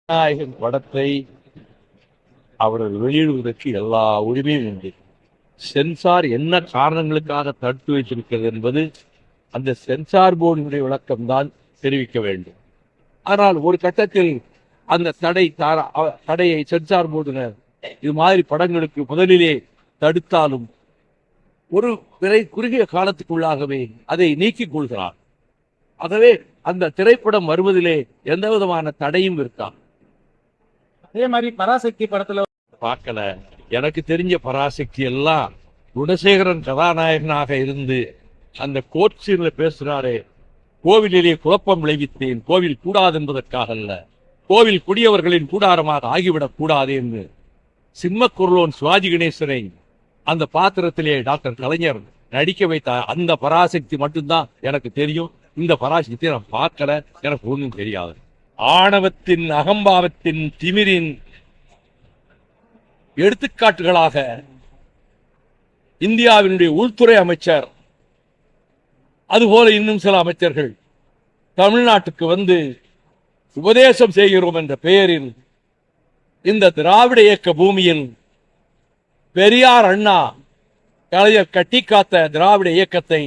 விநாயகன் படத்தை அவர்கள் வெளியிடுவதற்கு எல்லா உரிமையும் உண்டு. சென்சார் என்ன காரணங்களுக்காக தடுத்து வைத்திருக்கிறது என்பது அந்த சென்சார் போர்டினுடைய விளக்கம்தான் தெரிவிக்க வேண்டும். ஆனால் ஒரு கட்டத்தில் அந்த தடையை சென்சார் போர்டினர் இது மாதிரி படங்களுக்கு முதலிலே தடுத்தாலும் ஒரு குறுகிய காலத்துக்குள்ளாகவே அதை நீக்கிக் கொள்கிறார். ஆகவே அந்த திரைப்படம் வருவதிலே எந்த விதமான தடையும் இருக்கா. அதே மாதிரி பராசக்தி படத்துல பார்க்கல. எனக்கு தெரிஞ்ச பராசக்தி எல்லாம் குணசேகரன் கதாநாயகனாக இருந்து அந்த கோர்ட் சீன்ல பேசுறாரே, கோவிலிலே குழப்பம் விளைவித்தேன், கோவில் கூடாது என்பதற்காக அல்ல, கோவில் குடியவர்களின் கூடாரமாக ஆகிவிடக் கூடாது என்று சிம்மக்குரலோன் சிவாஜி கணேசனை அந்த பாத்திரத்திலே டாக்டர் கலைஞர் நடிக்க வைத்தார். அந்த பராசக்தி மட்டும்தான் எனக்கு தெரியும். இந்த பராசக்தியை நான் பார்க்கல, எனக்கு ஒன்றும் தெரியாது. ஆணவத்தின், அகம்பாவத்தின், திமிரின் எடுத்துக்காட்டுகளாக இந்தியாவினுடைய உள்துறை அமைச்சர் அதுபோல இன்னும் சில அமைச்சர்கள் தமிழ்நாட்டுக்கு வந்து உபதேசம் செய்கிறோம் என்ற பெயரில் இந்த திராவிட இயக்க பூமியில் பெரியார், அண்ணா, கலைஞர் கட்டி காத்த திராவிட இயக்கத்தை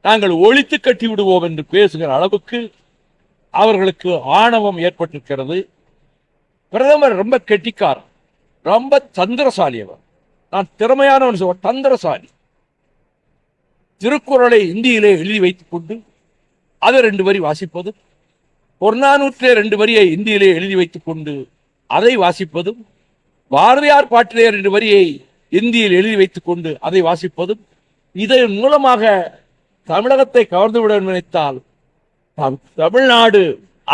நாங்கள் ஒழித்து கட்டி விடுவோம் என்று பேசுகிற அளவுக்கு அவர்களுக்கு ஆணவம் ஏற்பட்டிருக்கிறது. பிரதமர் ரொம்ப கெட்டிக்கார், ரொம்ப தந்திரசாலி. அவர் நான் திறமையானவன் சொல்ல, தந்திரசாலி. திருக்குறளை இந்தியிலே எழுதி வைத்துக் கொண்டு அதை 2 வரி வாசிப்பது, பொன்னானூற்றிலே 2 வரியை இந்தியிலே எழுதி வைத்துக் கொண்டு அதை வாசிப்பதும், பாரதியார் பாட்டிலே 2 வரியை இந்தியில் எழுதி வைத்துக் கொண்டு அதை வாசிப்பதும், இதன் மூலமாக தமிழகத்தை கவர்ந்துவிட நினைத்தால் தமிழ்நாடு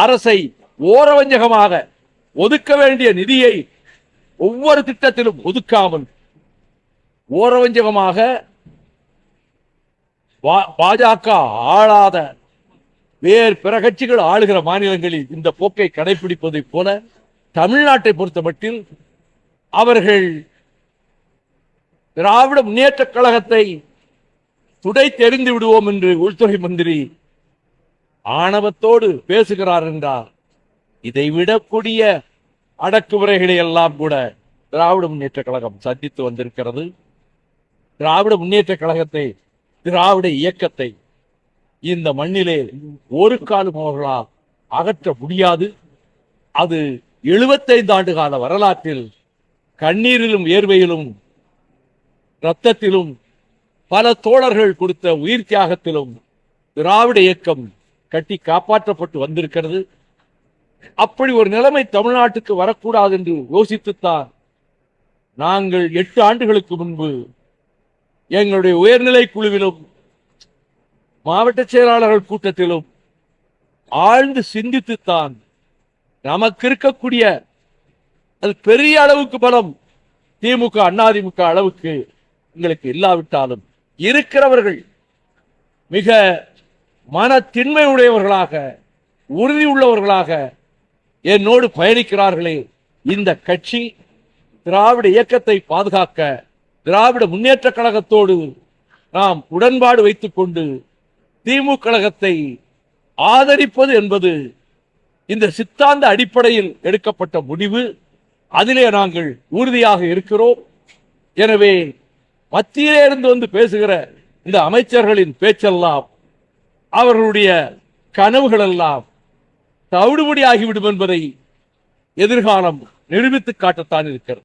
அரசை ஓரவஞ்சகமாக ஒதுக்க வேண்டிய நிதியை ஒவ்வொரு திட்டத்திலும் ஒதுக்காமல் ஓரவஞ்சகமாக பாஜக ஆளாத வேறு பிற கட்சிகள் ஆளுகிற மாநிலங்களில் இந்த போக்கை கடைபிடிப்பதைப் போல தமிழ்நாட்டை பொறுத்தமட்டில் அவர்கள் திராவிட முன்னேற்ற கழகத்தை துடை தெரிந்து விடுவோம் என்று உள்துறை மந்திரி ஆணவத்தோடு பேசுகிறார் என்றால், இதை விடக்கூடிய அடக்குமுறைகளை எல்லாம் கூட திராவிட முன்னேற்ற கழகம் சந்தித்து வந்திருக்கிறது. திராவிட முன்னேற்ற கழகத்தை, திராவிட இயக்கத்தை இந்த மண்ணிலே ஒரு காலம் அவர்களால் அகற்ற முடியாது. அது 75 ஆண்டு கால வரலாற்றில் கண்ணீரிலும் வேர்வையிலும் இரத்தத்திலும் பல தோழர்கள் கொடுத்த உயிர் தியாகத்திலும் திராவிட இயக்கம் கட்டி காப்பாற்றப்பட்டு வந்திருக்கிறது. அப்படி ஒரு நிலைமை தமிழ்நாட்டுக்கு வரக்கூடாது என்று யோசித்துத்தான் நாங்கள் 8 ஆண்டுகளுக்கு முன்பு எங்களுடைய உயர்நிலை குழுவிலும் மாவட்ட செயலாளர்கள் கூட்டத்திலும் ஆழ்ந்து சிந்தித்துத்தான் நமக்கு இருக்கக்கூடிய அது பெரிய அளவுக்கு பலம் திமுக, அதிமுக அளவுக்கு எங்களுக்கு இல்லாவிட்டாலும் இருக்கிறவர்கள் மிக மன திண்மை உடையவர்களாக, உறுதி உள்ளவர்களாக என்னோடு பயணிக்கிறார்களே. இந்த கட்சி திராவிட இயக்கத்தை பாதுகாக்க திராவிட முன்னேற்ற கழகத்தோடு நாம் உடன்பாடு வைத்துக் கொண்டு திமுக கழகத்தை ஆதரிப்பது என்பது இந்த சித்தாந்த அடிப்படையில் எடுக்கப்பட்ட முடிவு. அதிலே நாங்கள் உறுதியாக இருக்கிறோம். எனவே மத்தியிலே இருந்து வந்து பேசுகிற இந்த அமைச்சர்களின் பேச்செல்லாம், அவர்களுடைய கனவுகள் எல்லாம் தவிடுபடி ஆகிவிடும் என்பதை எதிர்காலம் நிரூபித்து காட்டத்தான் இருக்கிறது.